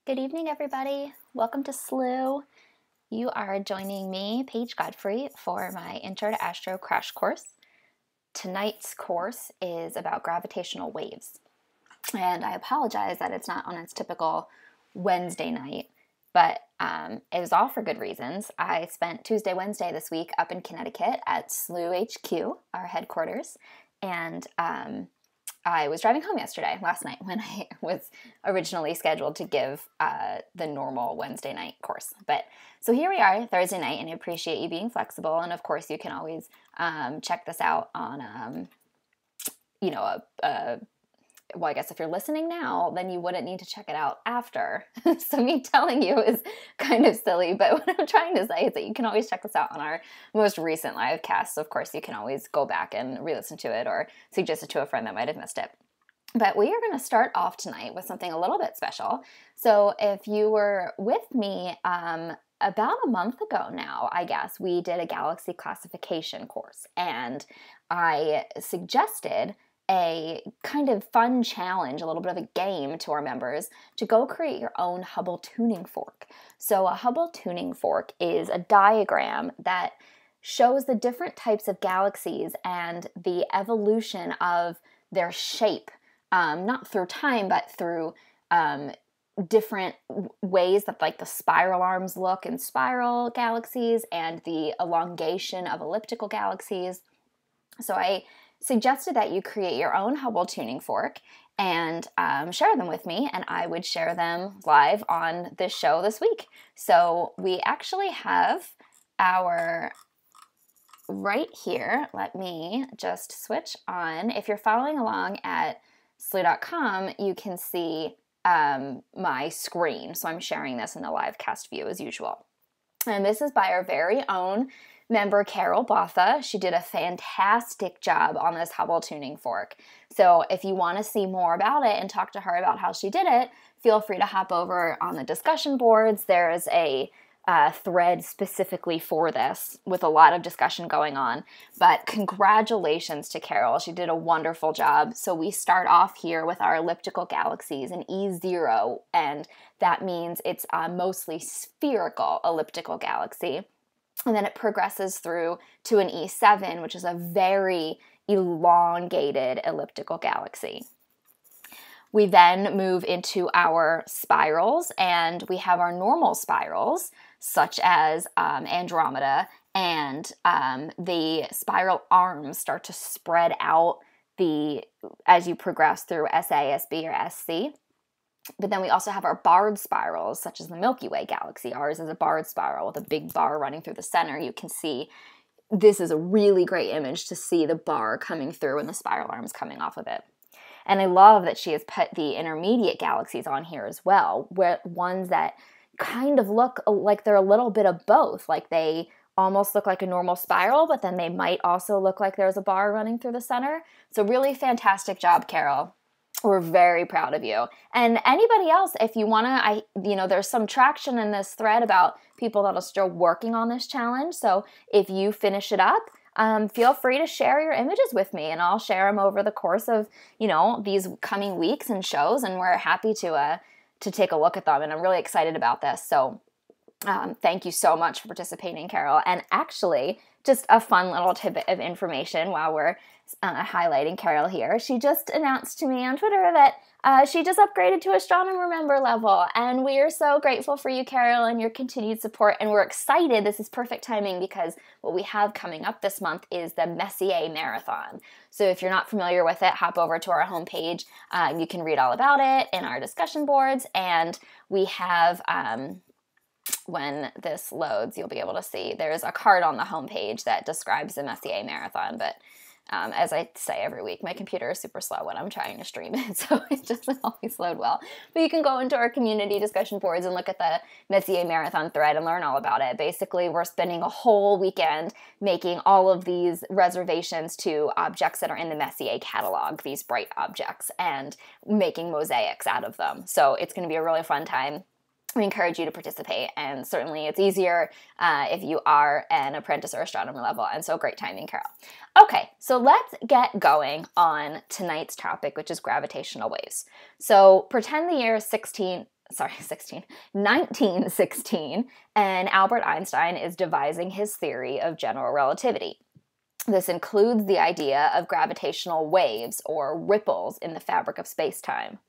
Good evening, everybody. Welcome to Slooh. You are joining me, Paige Godfrey, for my Intro to Astro crash course. Tonight's course is about gravitational waves. And I apologize that it's not on its typical Wednesday night, but it was all for good reasons. I spent Tuesday, Wednesday this week up in Connecticut at Slooh HQ, our headquarters, and I was driving home last night, when I was originally scheduled to give the normal Wednesday night course. But so here we are, Thursday night, and I appreciate you being flexible. And of course, you can always check this out on, well, I guess if you're listening now, then you wouldn't need to check it out after. So me telling you is kind of silly, but what I'm trying to say is that you can always check this out on our most recent live cast. So of course, you can always go back and re-listen to it or suggest it to a friend that might have missed it. But we are going to start off tonight with something a little bit special. So if you were with me about a month ago now, I guess, we did a galaxy classification course, and I suggested a kind of fun challenge, a little bit of a game to our members to go create your own Hubble tuning fork. So a Hubble tuning fork is a diagram that shows the different types of galaxies and the evolution of their shape, not through time, but through different ways that like the spiral arms look in spiral galaxies and the elongation of elliptical galaxies. So I suggested that you create your own Hubble tuning fork and share them with me, and I would share them live on this show this week. So we actually have our right here. Let me just switch on. If you're following along at slooh.com, you can see my screen. So I'm sharing this in the live cast view as usual. And this is by our very own member Carol Botha. She did a fantastic job on this Hubble tuning fork. So if you want to see more about it and talk to her about how she did it, feel free to hop over on the discussion boards. There's a thread specifically for this with a lot of discussion going on. But congratulations to Carol. She did a wonderful job. So we start off here with our elliptical galaxies, an E0, and that means it's a mostly spherical elliptical galaxy. And then it progresses through to an E7, which is a very elongated elliptical galaxy. We then move into our spirals, and we have our normal spirals, such as Andromeda, and the spiral arms start to spread out as you progress through SA, SB, or SC. But then we also have our barred spirals, such as the Milky Way galaxy. Ours is a barred spiral with a big bar running through the center. You can see this is a really great image to see the bar coming through and the spiral arms coming off of it. And I love that she has put the intermediate galaxies on here as well, ones that kind of look like they're a little bit of both. Like they almost look like a normal spiral, but then they might also look like there's a bar running through the center. So really fantastic job, Carol. We're very proud of you. And anybody else, if you want to, there's some traction in this thread about people that are still working on this challenge. So if you finish it up, feel free to share your images with me, and I'll share them over the course of, these coming weeks and shows, and we're happy to take a look at them. And I'm really excited about this. So thank you so much for participating, Carol. And actually, just a fun little tidbit of information while we're highlighting Carol here. She just announced to me on Twitter that she just upgraded to astronomer member level, and we are so grateful for you, Carol, and your continued support, and we're excited. This is perfect timing because what we have coming up this month is the Messier Marathon. So if you're not familiar with it, hop over to our homepage. You can read all about it in our discussion boards, and we have when this loads, you'll be able to see there's a card on the homepage that describes the Messier Marathon, but as I say every week, my computer is super slow when I'm trying to stream it, so it doesn't always load well. But you can go into our community discussion boards and look at the Messier Marathon thread and learn all about it. Basically, we're spending a whole weekend making all of these reservations to objects that are in the Messier catalog, these bright objects, and making mosaics out of them. So it's going to be a really fun time. We encourage you to participate, and certainly it's easier if you are an apprentice or astronomer level, and so great timing, Carol. Okay, so let's get going on tonight's topic, which is gravitational waves. So pretend the year is 1916, and Albert Einstein is devising his theory of general relativity. This includes the idea of gravitational waves, or ripples, in the fabric of space-time.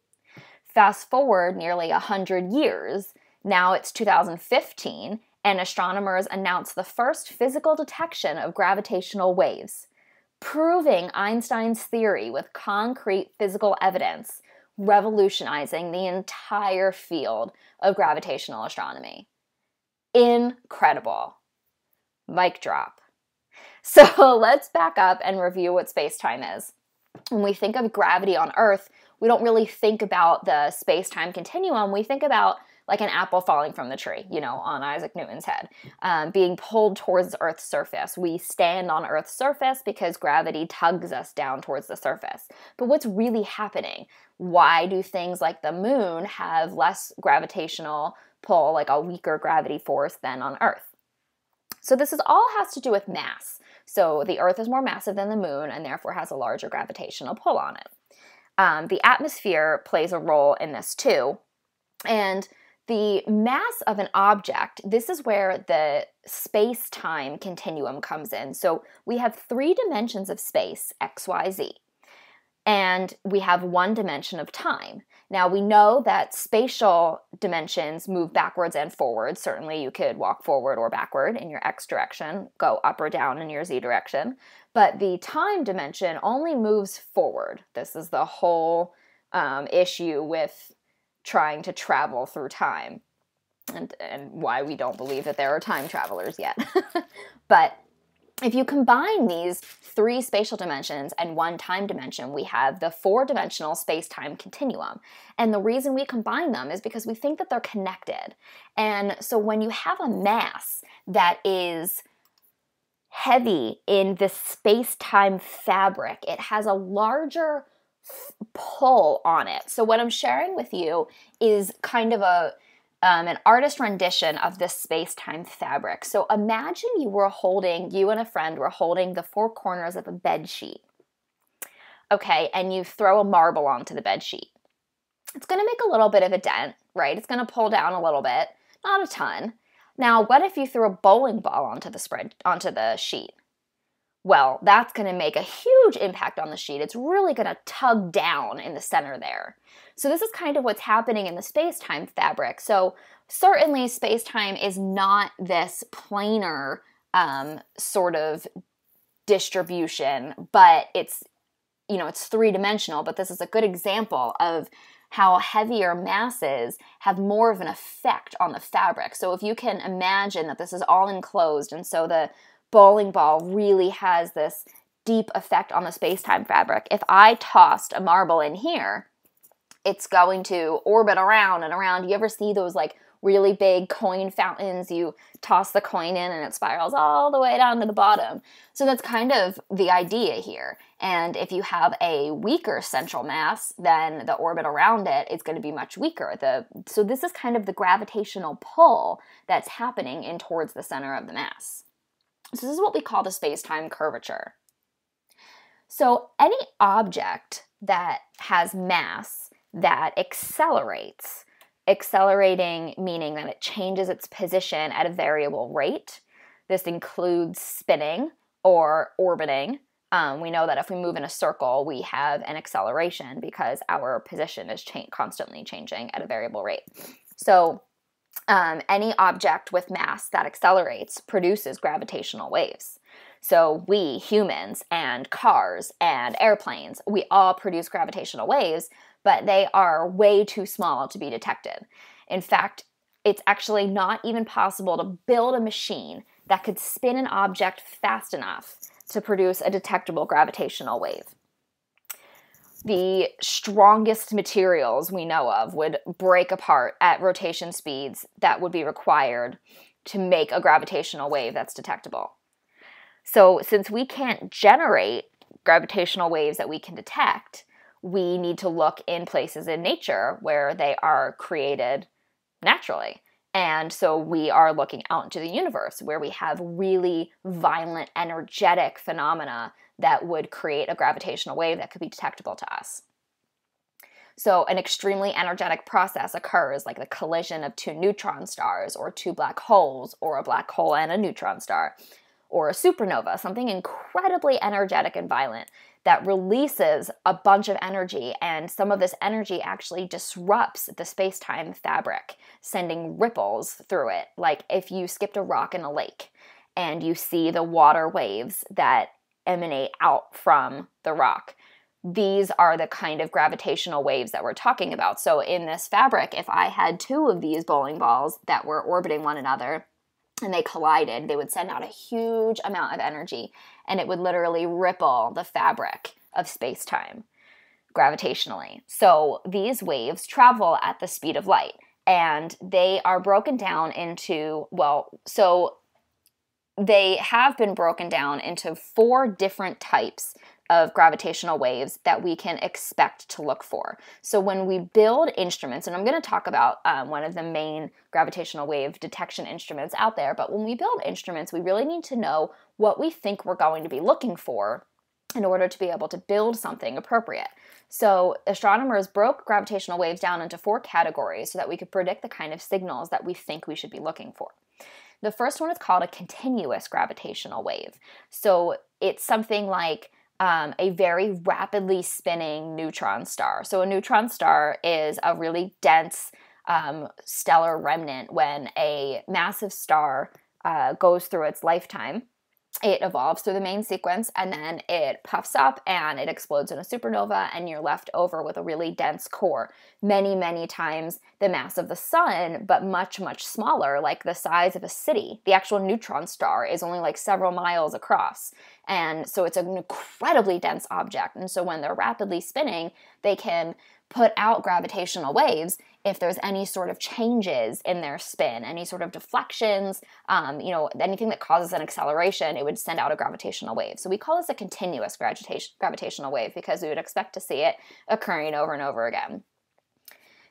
Fast forward nearly 100 years, now it's 2015, and astronomers announced the first physical detection of gravitational waves, proving Einstein's theory with concrete physical evidence, revolutionizing the entire field of gravitational astronomy. Incredible. Mic drop. So let's back up and review what space-time is. When we think of gravity on Earth, we don't really think about the space-time continuum. We think about like an apple falling from the tree, you know, on Isaac Newton's head, being pulled towards Earth's surface. We stand on Earth's surface because gravity tugs us down towards the surface. But what's really happening? Why do things like the moon have less gravitational pull, like a weaker gravity force than on Earth? So this all has to do with mass. So the Earth is more massive than the moon and therefore has a larger gravitational pull on it. The atmosphere plays a role in this too. And the mass of an object, this is where the space-time continuum comes in. So we have 3 dimensions of space, x, y, z. And we have 1 dimension of time. Now we know that spatial dimensions move backwards and forwards. Certainly you could walk forward or backward in your x direction, go up or down in your z direction. But the time dimension only moves forward. This is the whole issue with trying to travel through time, and why we don't believe that there are time travelers yet. But if you combine these 3 spatial dimensions and 1 time dimension, we have the 4-dimensional space-time continuum. And the reason we combine them is because we think that they're connected. And so when you have a mass that is heavy in the space-time fabric, it has a larger pull on it. So what I'm sharing with you is kind of an artist rendition of this space-time fabric. So imagine you and a friend were holding the 4 corners of a bed sheet. Okay, and you throw a marble onto the bed sheet. It's going to make a little bit of a dent, right? It's going to pull down a little bit, not a ton. Now, what if you threw a bowling ball onto the sheet? Well, that's going to make a huge impact on the sheet. It's really going to tug down in the center there. So this is kind of what's happening in the space-time fabric. So certainly space-time is not this planar sort of distribution, but it's 3-dimensional. But this is a good example of how heavier masses have more of an effect on the fabric. So if you can imagine that this is all enclosed, and so the bowling ball really has this deep effect on the space-time fabric. If I tossed a marble in here, it's going to orbit around and around. You ever see those like really big coin fountains? You toss the coin in and it spirals all the way down to the bottom. So that's kind of the idea here. And if you have a weaker central mass, then the orbit around it is going to be much weaker. So this is kind of the gravitational pull that's happening in towards the center of the mass. So this is what we call the space-time curvature. So any object that has mass that accelerates, accelerating meaning that it changes its position at a variable rate. This includes spinning or orbiting. We know that if we move in a circle, we have an acceleration because our position is constantly changing at a variable rate. So any object with mass that accelerates produces gravitational waves. So we, humans, and cars, and airplanes, we all produce gravitational waves, but they are way too small to be detected. In fact, it's actually not even possible to build a machine that could spin an object fast enough to produce a detectable gravitational wave. The strongest materials we know of would break apart at rotation speeds that would be required to make a gravitational wave that's detectable. So since we can't generate gravitational waves that we can detect, we need to look in places in nature where they are created naturally. And so we are looking out into the universe where we have really violent, energetic phenomena that would create a gravitational wave that could be detectable to us. So an extremely energetic process occurs, like the collision of two neutron stars or two black holes, or a black hole and a neutron star, or a supernova, something incredibly energetic and violent that releases a bunch of energy, and some of this energy actually disrupts the space-time fabric, sending ripples through it. Like if you skipped a rock in a lake and you see the water waves that emanate out from the rock, these are the kind of gravitational waves that we're talking about. So in this fabric, if I had two of these bowling balls that were orbiting one another and they collided, they would send out a huge amount of energy, and it would literally ripple the fabric of space-time gravitationally. So these waves travel at the speed of light, and they are broken down into, they have been broken down into 4 different types of gravitational waves that we can expect to look for. So when we build instruments, and I'm going to talk about one of the main gravitational wave detection instruments out there, but when we build instruments, we really need to know what we think we're going to be looking for in order to be able to build something appropriate. So astronomers broke gravitational waves down into 4 categories so that we could predict the kind of signals that we think we should be looking for. The first one is called a continuous gravitational wave. So it's something like a very rapidly spinning neutron star. So a neutron star is a really dense stellar remnant. When a massive star goes through its lifetime, it evolves through the main sequence, and then it puffs up and it explodes in a supernova, and you're left over with a really dense core, many, many times the mass of the sun, but much, much smaller, like the size of a city. The actual neutron star is only like several miles across, and so it's an incredibly dense object. And so when they're rapidly spinning, they can put out gravitational waves if there's any sort of changes in their spin, any sort of deflections, anything that causes an acceleration, it would send out a gravitational wave. So we call this a continuous gravitational wave because we would expect to see it occurring over and over again.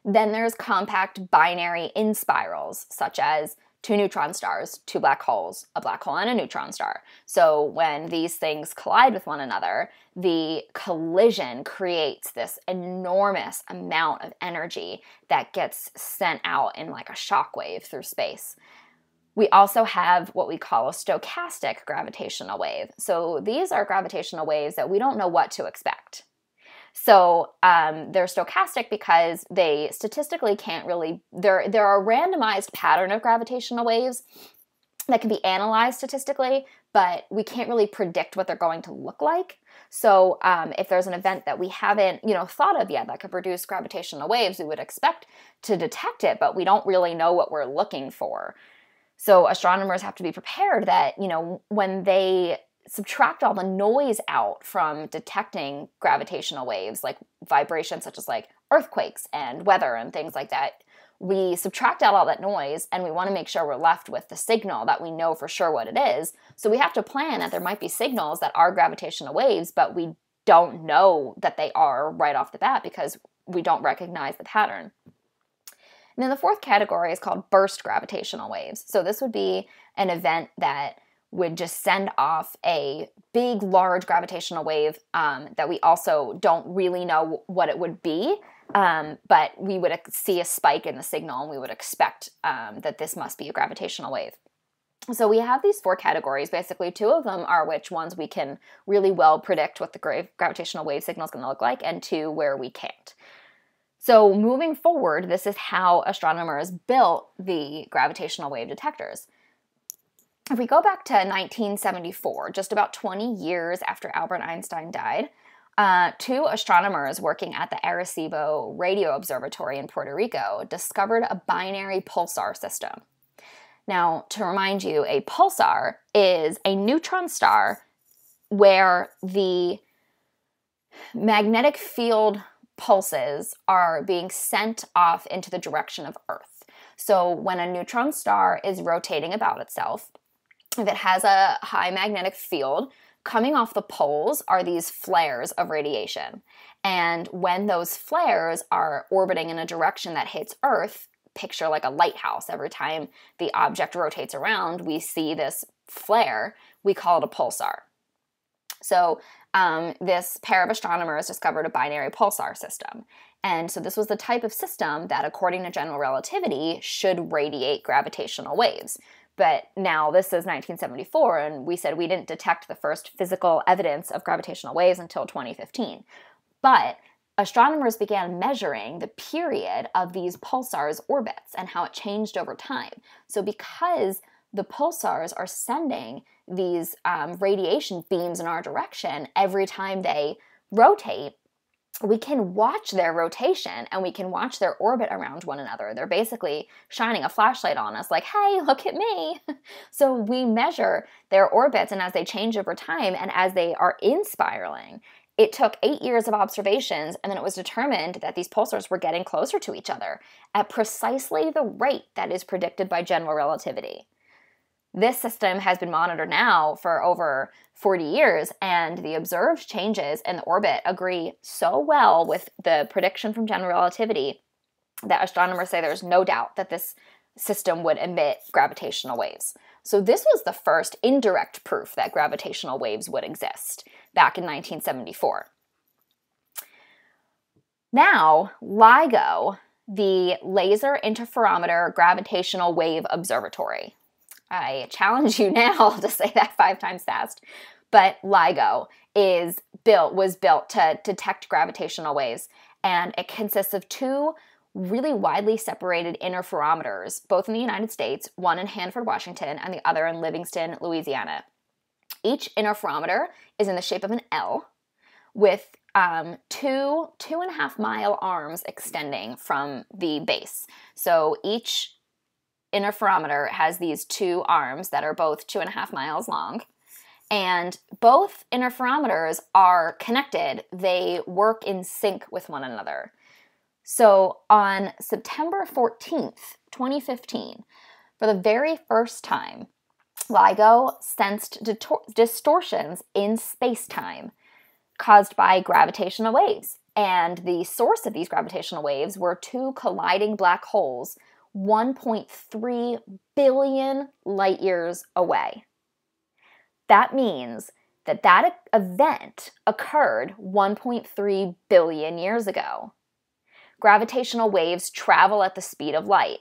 Then there's compact binary inspirals, such as 2 neutron stars, 2 black holes, a black hole and a neutron star. So when these things collide with one another, the collision creates this enormous amount of energy that gets sent out in like a shockwave through space. We also have what we call a stochastic gravitational wave. So these are gravitational waves that we don't know what to expect. So they're stochastic because they statistically can't really, they're a randomized pattern of gravitational waves that can be analyzed statistically, but we can't really predict what they're going to look like. So if there's an event that we haven't, thought of yet that could produce gravitational waves, we would expect to detect it, but we don't really know what we're looking for. So astronomers have to be prepared that, when they subtract all the noise out from detecting gravitational waves, like vibrations such as like earthquakes and weather and things like that, we subtract out all that noise, and we want to make sure we're left with the signal that we know for sure what it is. So we have to plan that there might be signals that are gravitational waves, but we don't know that they are right off the bat because we don't recognize the pattern. And then the 4th category is called burst gravitational waves. So this would be an event that would just send off a big, large gravitational wave that we also don't really know what it would be, but we would see a spike in the signal, and we would expect that this must be a gravitational wave. So we have these 4 categories. Basically, 2 of them are which ones we can really well predict what the gravitational wave signal is going to look like, and 2 where we can't. So moving forward, this is how astronomers built the gravitational wave detectors. If we go back to 1974, just about 20 years after Albert Einstein died, 2 astronomers working at the Arecibo Radio Observatory in Puerto Rico discovered a binary pulsar system. Now, to remind you, a pulsar is a neutron star where the magnetic field pulses are being sent off into the direction of Earth. So when a neutron star is rotating about itself, if it has a high magnetic field, coming off the poles are these flares of radiation. And when those flares are orbiting in a direction that hits Earth, picture like a lighthouse. Every time the object rotates around, we see this flare. We call it a pulsar. So this pair of astronomers discovered a binary pulsar system. And so this was the type of system that, according to general relativity, should radiate gravitational waves. But now this is 1974, and we said we didn't detect the first physical evidence of gravitational waves until 2015. But astronomers began measuring the period of these pulsars' orbits and how it changed over time. So because the pulsars are sending these radiation beams in our direction every time they rotate, we can watch their rotation and we can watch their orbit around one another. They're basically shining a flashlight on us like, hey, look at me. So we measure their orbits, and as they change over time and as they are in-spiraling, it took 8 years of observations, and then it was determined that these pulsars were getting closer to each other at precisely the rate that is predicted by general relativity. This system has been monitored now for over 40 years, and the observed changes in the orbit agree so well with the prediction from general relativity that astronomers say there's no doubt that this system would emit gravitational waves. So this was the first indirect proof that gravitational waves would exist back in 1974. Now, LIGO, the Laser Interferometer Gravitational Wave Observatory. I challenge you now to say that 5 times fast. But LIGO was built to detect gravitational waves, and it consists of 2 really widely separated interferometers, both in the United States, one in Hanford, Washington, and the other in Livingston, Louisiana. Each interferometer is in the shape of an L with 2.5-mile arms extending from the base. So each interferometer has these 2 arms that are both 2.5 miles long, and both interferometers are connected. They work in sync with one another. So on September 14th, 2015, for the very first time, LIGO sensed distortions in space-time caused by gravitational waves. And the source of these gravitational waves were 2 colliding black holes 1.3 billion light years away. That means that that event occurred 1.3 billion years ago. Gravitational waves travel at the speed of light.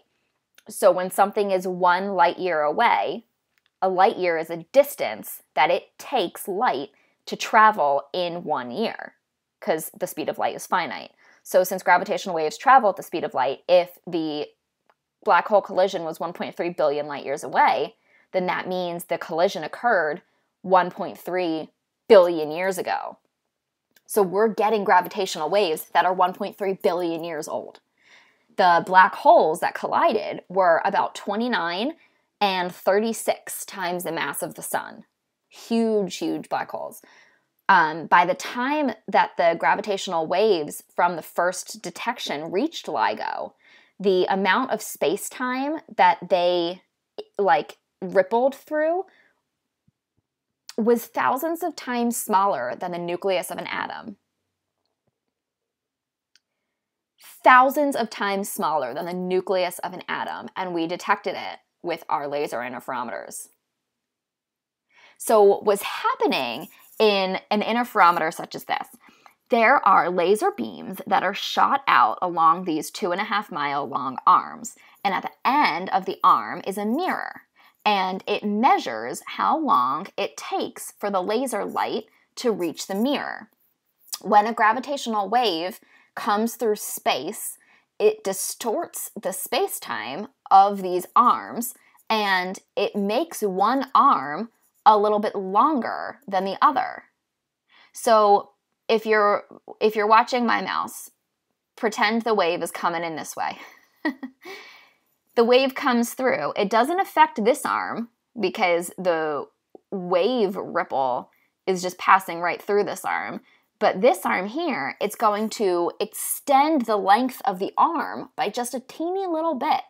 So when something is 1 light year away, a light year is a distance that it takes light to travel in 1 year, because the speed of light is finite. So since gravitational waves travel at the speed of light, if the black hole collision was 1.3 billion light years away, then that means the collision occurred 1.3 billion years ago. So we're getting gravitational waves that are 1.3 billion years old. The black holes that collided were about 29 and 36 times the mass of the sun. Huge, huge black holes. By the time that the gravitational waves from the first detection reached LIGO, the amount of space-time that they rippled through was thousands of times smaller than the nucleus of an atom. Thousands of times smaller than the nucleus of an atom, and we detected it with our laser interferometers. So what was happening in an interferometer such as this? There are laser beams that are shot out along these 2.5-mile long arms, and at the end of the arm is a mirror, and it measures how long it takes for the laser light to reach the mirror. When a gravitational wave comes through space, it distorts the space-time of these arms, and it makes one arm a little bit longer than the other. So if you're watching my mouse, pretend the wave is coming in this way. The wave comes through. It doesn't affect this arm because the wave ripple is just passing right through this arm. But this arm here, it's going to extend the length of the arm by just a teeny little bit.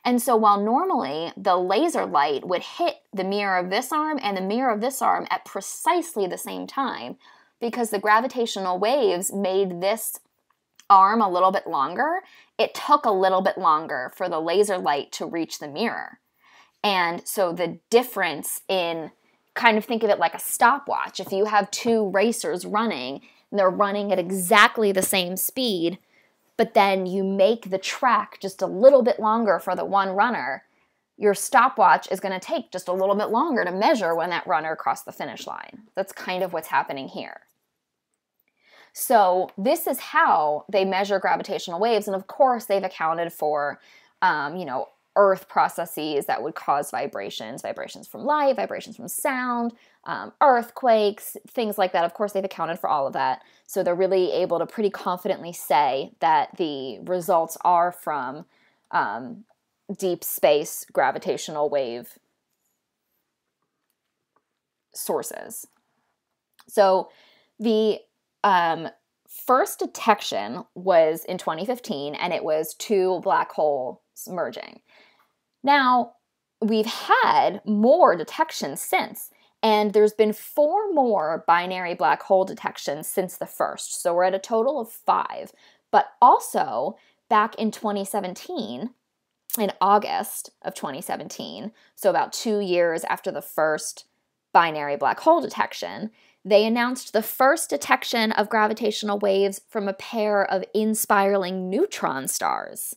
And so while normally the laser light would hit the mirror of this arm and the mirror of this arm at precisely the same time, because the gravitational waves made this arm a little bit longer, it took a little bit longer for the laser light to reach the mirror. And so the difference in, kind of think of it like a stopwatch. If you have 2 racers running, and they're running at exactly the same speed, but then you make the track just a little bit longer for the one runner, your stopwatch is going to take just a little bit longer to measure when that runner crossed the finish line. That's kind of what's happening here. So this is how they measure gravitational waves. And of course, they've accounted for, Earth processes that would cause vibrations from light, vibrations from sound, earthquakes, things like that. Of course, they've accounted for all of that. So they're really able to pretty confidently say that the results are from deep space gravitational wave sources. So the first detection was in 2015, and it was 2 black holes merging. Now, we've had more detections since, and there's been 4 more binary black hole detections since the first. So we're at a total of 5. But also, back in 2017, in August of 2017, so about 2 years after the first binary black hole detection, they announced the first detection of gravitational waves from a pair of in-spiraling neutron stars.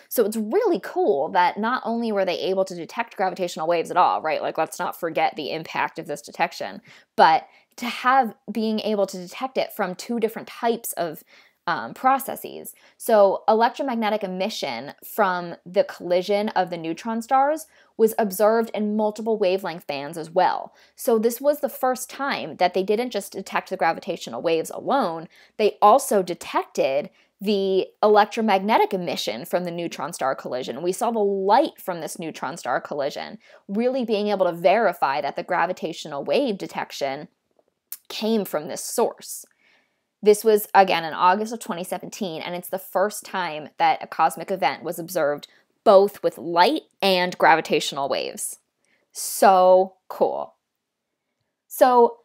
So it's really cool that not only were they able to detect gravitational waves at all, right? Like, let's not forget the impact of this detection, but to have being able to detect it from 2 different types of processes. So electromagnetic emission from the collision of the neutron stars was observed in multiple wavelength bands as well. So this was the first time that they didn't just detect the gravitational waves alone, they also detected the electromagnetic emission from the neutron star collision. We saw the light from this neutron star collision, really being able to verify that the gravitational wave detection came from this source. This was, again, in August of 2017, and it's the first time that a cosmic event was observed both with light and gravitational waves. So cool. So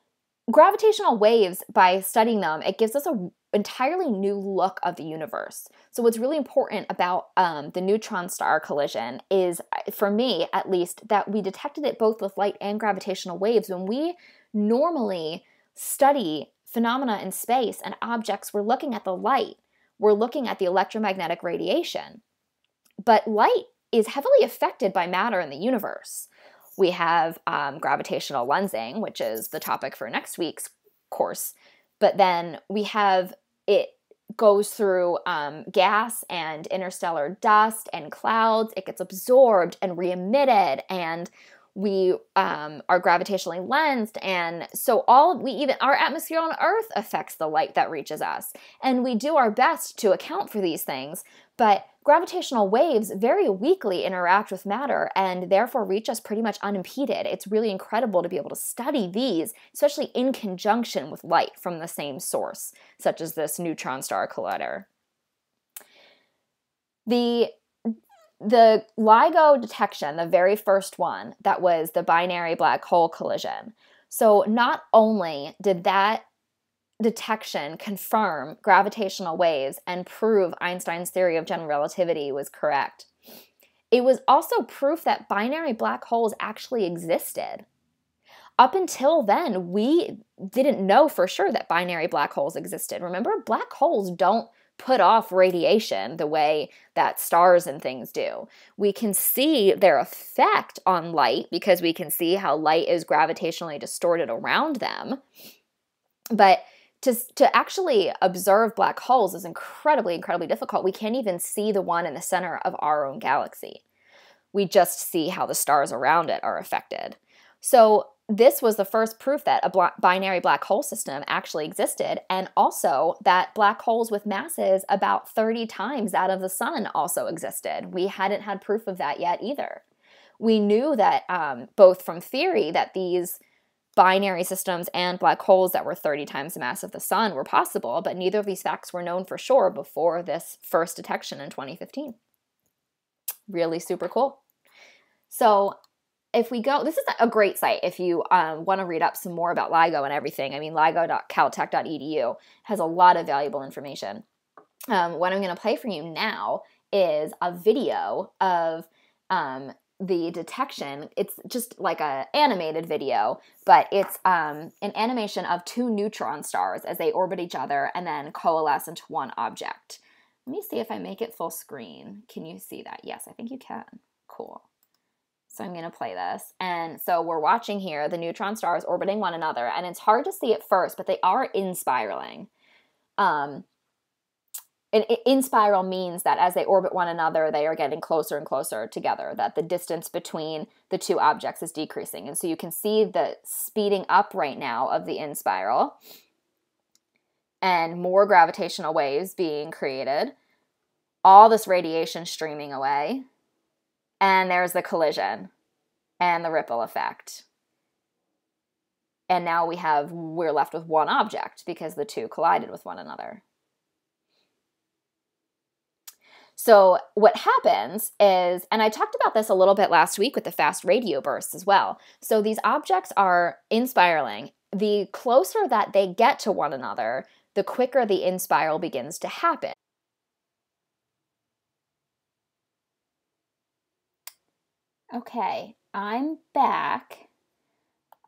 gravitational waves, by studying them, it gives us an entirely new look of the universe. So what's really important about the neutron star collision is, for me at least, that we detected it both with light and gravitational waves. When we normally study phenomena in space and objects, we're looking at the light, we're looking at the electromagnetic radiation. But light is heavily affected by matter in the universe. We have gravitational lensing, which is the topic for next week's course. But then we have it goes through gas and interstellar dust and clouds. It gets absorbed and re-emitted, and we are gravitationally lensed, and so our atmosphere on Earth affects the light that reaches us. And we do our best to account for these things, but gravitational waves very weakly interact with matter and therefore reach us pretty much unimpeded. It's really incredible to be able to study these, especially in conjunction with light from the same source, such as this neutron star collider. The LIGO detection, the very first one, that was the binary black hole collision. So not only did that detection confirm gravitational waves and prove Einstein's theory of general relativity was correct, it was also proof that binary black holes actually existed. Up until then, we didn't know for sure that binary black holes existed. Remember, black holes don't put off radiation the way that stars and things do. We can see their effect on light because we can see how light is gravitationally distorted around them. But to actually observe black holes is incredibly, incredibly difficult. We can't even see the one in the center of our own galaxy. We just see how the stars around it are affected. So this was the first proof that a binary black hole system actually existed, and also that black holes with masses about 30 times that of the sun also existed. We hadn't had proof of that yet either. We knew that both from theory that these binary systems and black holes that were 30 times the mass of the sun were possible, but neither of these facts were known for sure before this first detection in 2015. Really super cool. So if we go, this is a great site if you want to read up some more about LIGO and everything. I mean, ligo.caltech.edu has a lot of valuable information. What I'm going to play for you now is a video of the detection. It's just like an animated video, but it's an animation of 2 neutron stars as they orbit each other and then coalesce into one object. Let me see if I make it full screen. Can you see that? Yes, I think you can. Cool. So I'm going to play this. And so we're watching here the neutron stars orbiting one another, and it's hard to see at first, but they are in-spiraling. In spiral means that as they orbit one another, they are getting closer and closer together, that the distance between the two objects is decreasing. And so you can see the speeding up right now of the in spiral and more gravitational waves being created, all this radiation streaming away, and there's the collision and the ripple effect. And now we're left with one object because the two collided with one another. So what happens is, and I talked about this a little bit last week with the fast radio bursts as well. So these objects are in-spiraling. The closer that they get to one another, the quicker the in-spiral begins to happen. Okay, I'm back.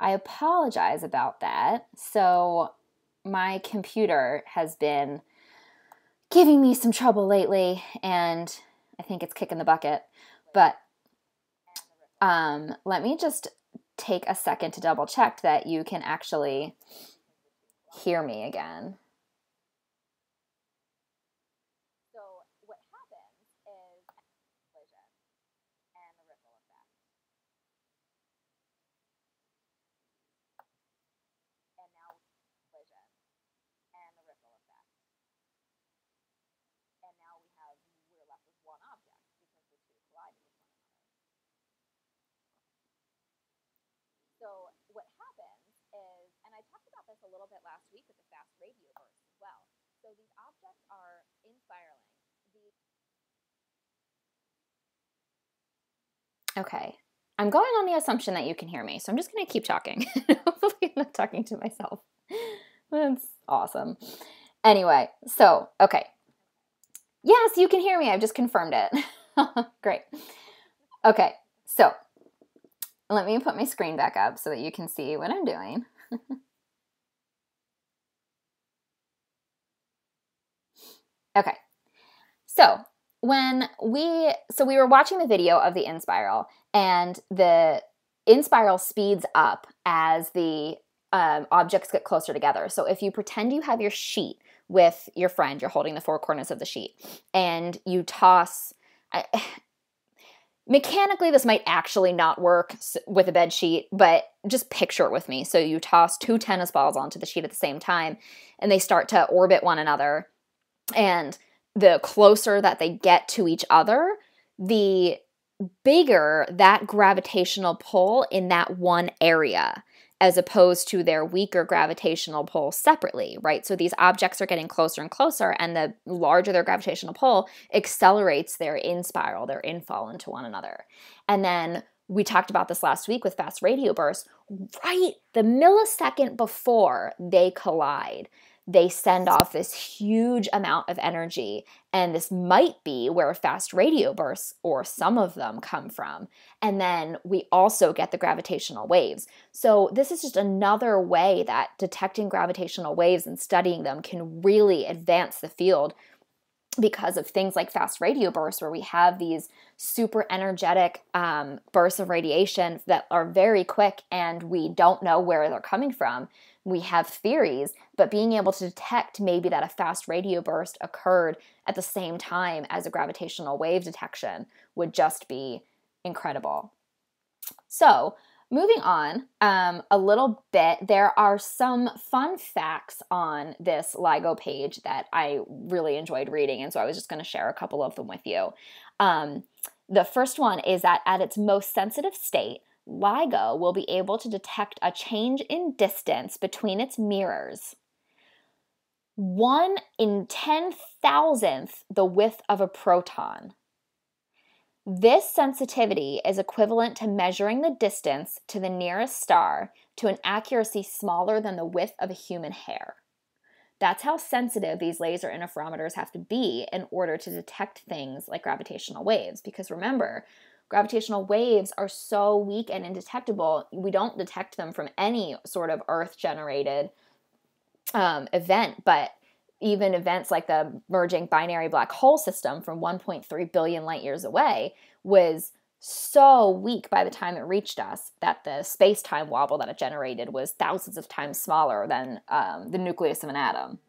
I apologize about that. So my computer has been giving me some trouble lately, and I think it's kicking the bucket. But let me just take a second to double check that you can actually hear me again. So what happens is collision and the ripple effect. And now collision and the ripple effect. And now we're left with one object because the two collided with one another. So what happens is, and I talked about this a little bit last week with the fast radio bursts as well. So these objects are in-spiraling. Okay, I'm going on the assumption that you can hear me, so I'm just going to keep talking. Hopefully I'm not talking to myself. That's awesome. Anyway, so, okay. Yes, you can hear me. I've just confirmed it. Great. Okay, so let me put my screen back up so that you can see what I'm doing. Okay, so we were watching the video of the in-spiral, and the in-spiral speeds up as the objects get closer together. So if you pretend you have your sheet with your friend, you're holding the four corners of the sheet, and you toss, mechanically this might actually not work with a bed sheet, but just picture it with me. So you toss two tennis balls onto the sheet at the same time, and they start to orbit one another, and the closer that they get to each other, the bigger that gravitational pull in that one area, as opposed to their weaker gravitational pull separately, right? So these objects are getting closer and closer, and the larger their gravitational pull accelerates their in-spiral, their infall into one another. And then we talked about this last week with fast radio bursts. Right the millisecond before they collide, they send off this huge amount of energy, and this might be where fast radio bursts, or some of them, come from. And then we also get the gravitational waves. So this is just another way that detecting gravitational waves and studying them can really advance the field, because of things like fast radio bursts, where we have these super energetic bursts of radiation that are very quick, and we don't know where they're coming from. We have theories, but being able to detect maybe that a fast radio burst occurred at the same time as a gravitational wave detection would just be incredible. So moving on a little bit, there are some fun facts on this LIGO page that I really enjoyed reading, and so I was just going to share a couple of them with you. The first one is that at its most sensitive state, LIGO will be able to detect a change in distance between its mirrors 1 in 10,000th the width of a proton. This sensitivity is equivalent to measuring the distance to the nearest star to an accuracy smaller than the width of a human hair. That's how sensitive these laser interferometers have to be in order to detect things like gravitational waves. Because remember, gravitational waves are so weak and indetectable, we don't detect them from any sort of Earth-generated event. But even events like the merging binary black hole system from 1.3 billion light years away was so weak by the time it reached us that the space-time wobble that it generated was thousands of times smaller than the nucleus of an atom.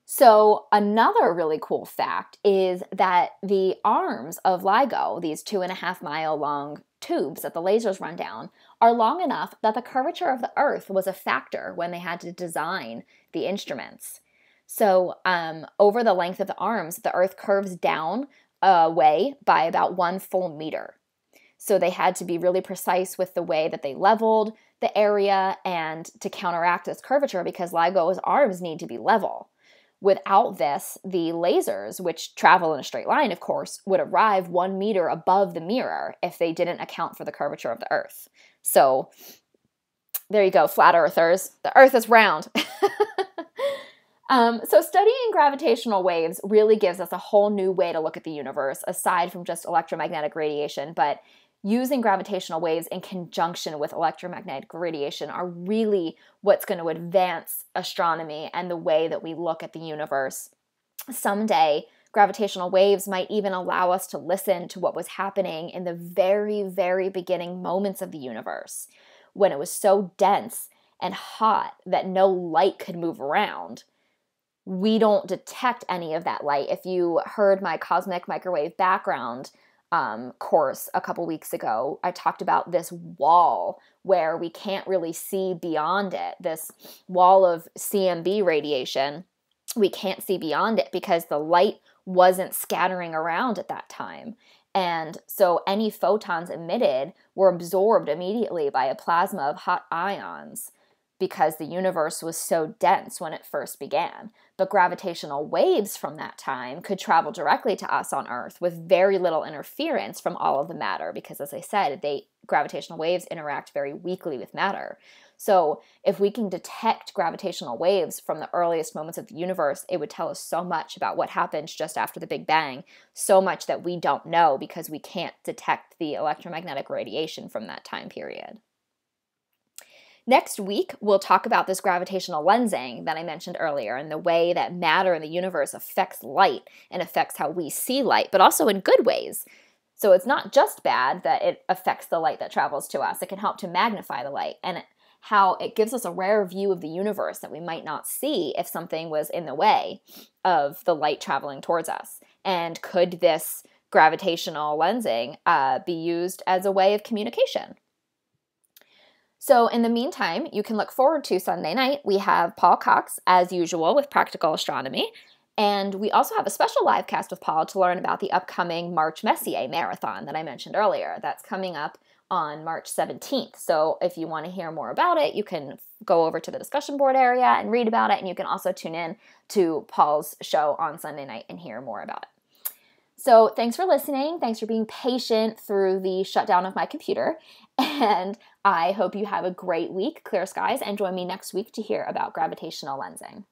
So another really cool fact is that the arms of LIGO, these 2.5 mile long tubes that the lasers run down, are long enough that the curvature of the Earth was a factor when they had to design the instruments. So over the length of the arms, the Earth curves down away by about 1 full meter. So they had to be really precise with the way that they leveled the area and to counteract this curvature because LIGO's arms need to be level. Without this, the lasers, which travel in a straight line, of course, would arrive 1 meter above the mirror if they didn't account for the curvature of the Earth. So there you go, flat earthers. The Earth is round. So studying gravitational waves really gives us a whole new way to look at the universe, aside from just electromagnetic radiation, but using gravitational waves in conjunction with electromagnetic radiation are really what's going to advance astronomy and the way that we look at the universe. Someday, gravitational waves might even allow us to listen to what was happening in the very, very beginning moments of the universe, when it was so dense and hot that no light could move around. We don't detect any of that light. If you heard my cosmic microwave background course a couple weeks ago, I talked about this wall where we can't really see beyond it, this wall of CMB radiation. We can't see beyond it because the light wasn't scattering around at that time. And so any photons emitted were absorbed immediately by a plasma of hot ions because the universe was so dense when it first began. But gravitational waves from that time could travel directly to us on Earth with very little interference from all of the matter because, as I said, gravitational waves interact very weakly with matter. So if we can detect gravitational waves from the earliest moments of the universe, it would tell us so much about what happened just after the Big Bang, so much that we don't know because we can't detect the electromagnetic radiation from that time period. Next week, we'll talk about this gravitational lensing that I mentioned earlier and the way that matter in the universe affects light and affects how we see light, but also in good ways. So it's not just bad that it affects the light that travels to us. It can help to magnify the light and how it gives us a rare view of the universe that we might not see if something was in the way of the light traveling towards us. And could this gravitational lensing be used as a way of communication? So in the meantime, you can look forward to Sunday night. We have Paul Cox, as usual, with Practical Astronomy. And we also have a special live cast with Paul to learn about the upcoming March Messier Marathon that I mentioned earlier. That's coming up on March 17th. So if you want to hear more about it, you can go over to the discussion board area and read about it. And you can also tune in to Paul's show on Sunday night and hear more about it. So thanks for listening. Thanks for being patient through the shutdown of my computer. And I hope you have a great week, clear skies, and join me next week to hear about gravitational lensing.